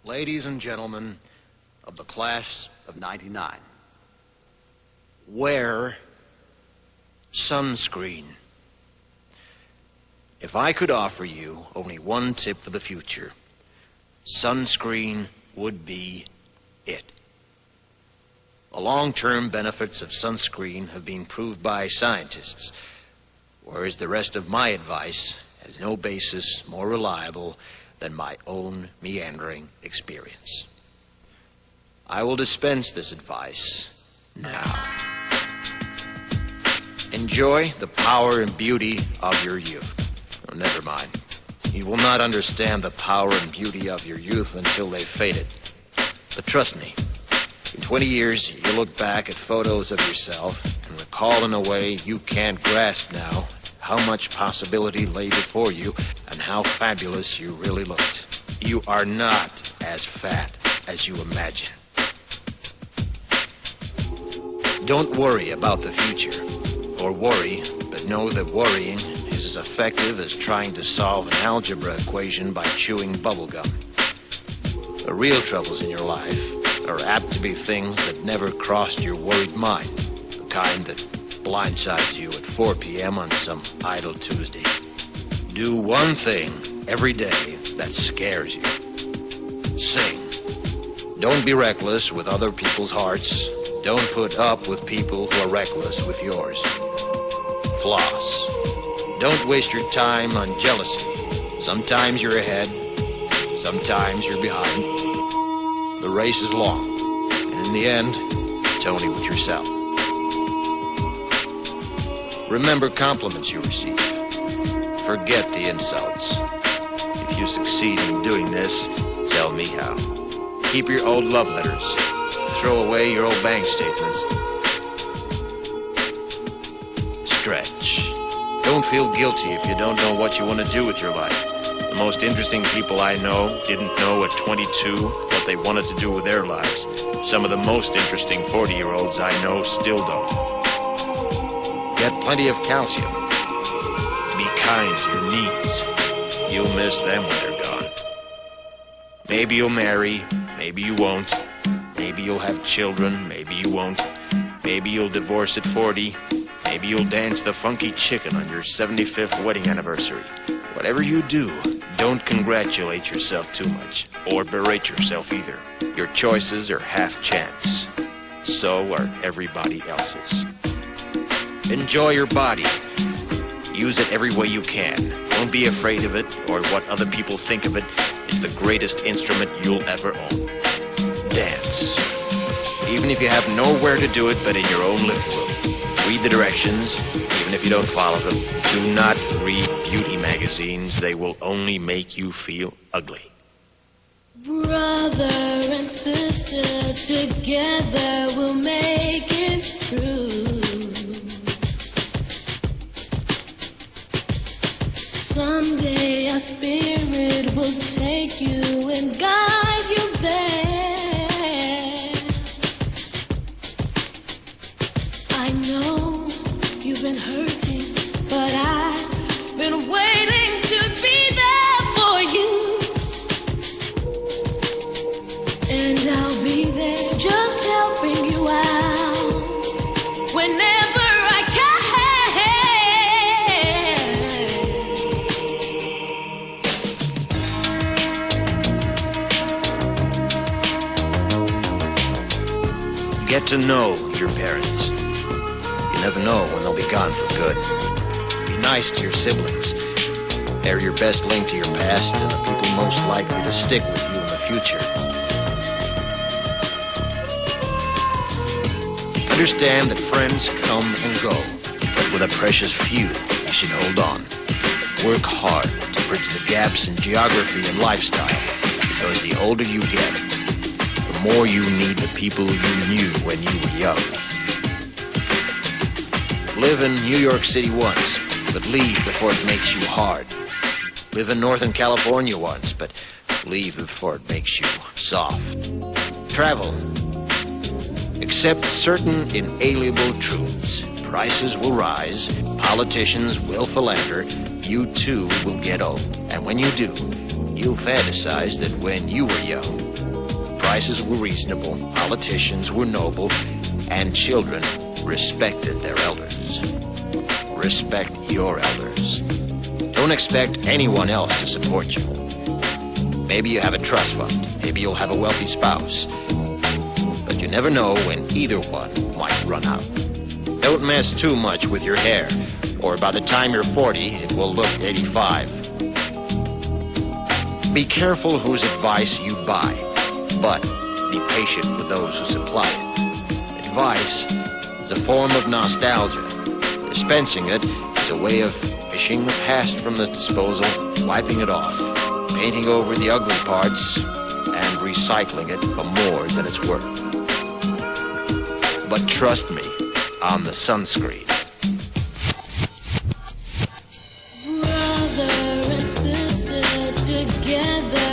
Ladies and gentlemen of the class of '99, wear sunscreen. If I could offer you only one tip for the future, sunscreen would be it. The long-term benefits of sunscreen have been proved by scientists, whereas the rest of my advice has no basis more reliable than my own meandering experience. I will dispense this advice now. Enjoy the power and beauty of your youth. Oh, never mind. You will not understand the power and beauty of your youth until they've faded. But trust me, in 20 years, you'll look back at photos of yourself and recall in a way you can't grasp now how much possibility lay before you and how fabulous you really looked. You are not as fat as you imagine. Don't worry about the future, or worry, but know that worrying is as effective as trying to solve an algebra equation by chewing bubblegum. The real troubles in your life are apt to be things that never crossed your worried mind, the kind that blindsides you at 4 p.m. on some idle Tuesday. Do one thing every day that scares you. Sing. Don't be reckless with other people's hearts. Don't put up with people who are reckless with yours. Floss. Don't waste your time on jealousy. Sometimes you're ahead, sometimes you're behind. The race is long, and in the end, it's only with yourself. Remember compliments you receive. Forget the insults. If you succeed in doing this, tell me how. Keep your old love letters. Throw away your old bank statements. Stretch. Don't feel guilty if you don't know what you want to do with your life. The most interesting people I know didn't know at 22 what they wanted to do with their lives. Some of the most interesting 40-year-olds I know still don't. Get plenty of calcium. Be kind to your knees. You'll miss them when they're gone. Maybe you'll marry, maybe you won't. Maybe you'll have children, maybe you won't. Maybe you'll divorce at 40. Maybe you'll dance the funky chicken on your 75th wedding anniversary. Whatever you do, don't congratulate yourself too much, or berate yourself either. Your choices are half chance. So are everybody else's. Enjoy your body. Use it every way you can. Don't be afraid of it or what other people think of it. It's the greatest instrument you'll ever own. Dance. Even if you have nowhere to do it but in your own living room. Read the directions, even if you don't follow them. Do not read beauty magazines. They will only make you feel ugly. Brother and sister, together we'll make it through. Someday our spirit will take you and guide you there. I know you've been hurting, but I've been waiting to be there for you. And I'll be there just helping you out whenever I can. Get to know your parents. You never know when they'll be gone for good. Be nice to your siblings. They're your best link to your past and the people most likely to stick with you in the future. Understand that friends come and go, but with a precious few, you should hold on. Work hard to bridge the gaps in geography and lifestyle, because the older you get, the more you need the people you knew when you were young. Live in New York City once, but leave before it makes you hard. Live in Northern California once, but leave before it makes you soft. Travel. Accept certain inalienable truths. Prices will rise, politicians will philander, you too will get old. And when you do, You'll fantasize that when you were young, prices were reasonable, politicians were noble, and children respected their elders. Respect your elders. Don't expect anyone else to support you. Maybe you have a trust fund. Maybe you'll have a wealthy spouse. But you never know when either one might run out. Don't mess too much with your hair, or by the time you're 40, it will look 85. Be careful whose advice you buy, but be patient with those who supply it. Advice is a form of nostalgia. Dispensing it is a way of fishing the past from the disposal, wiping it off, painting over the ugly parts, and recycling it for more than it's worth. But trust me on the sunscreen. Brother and sister together.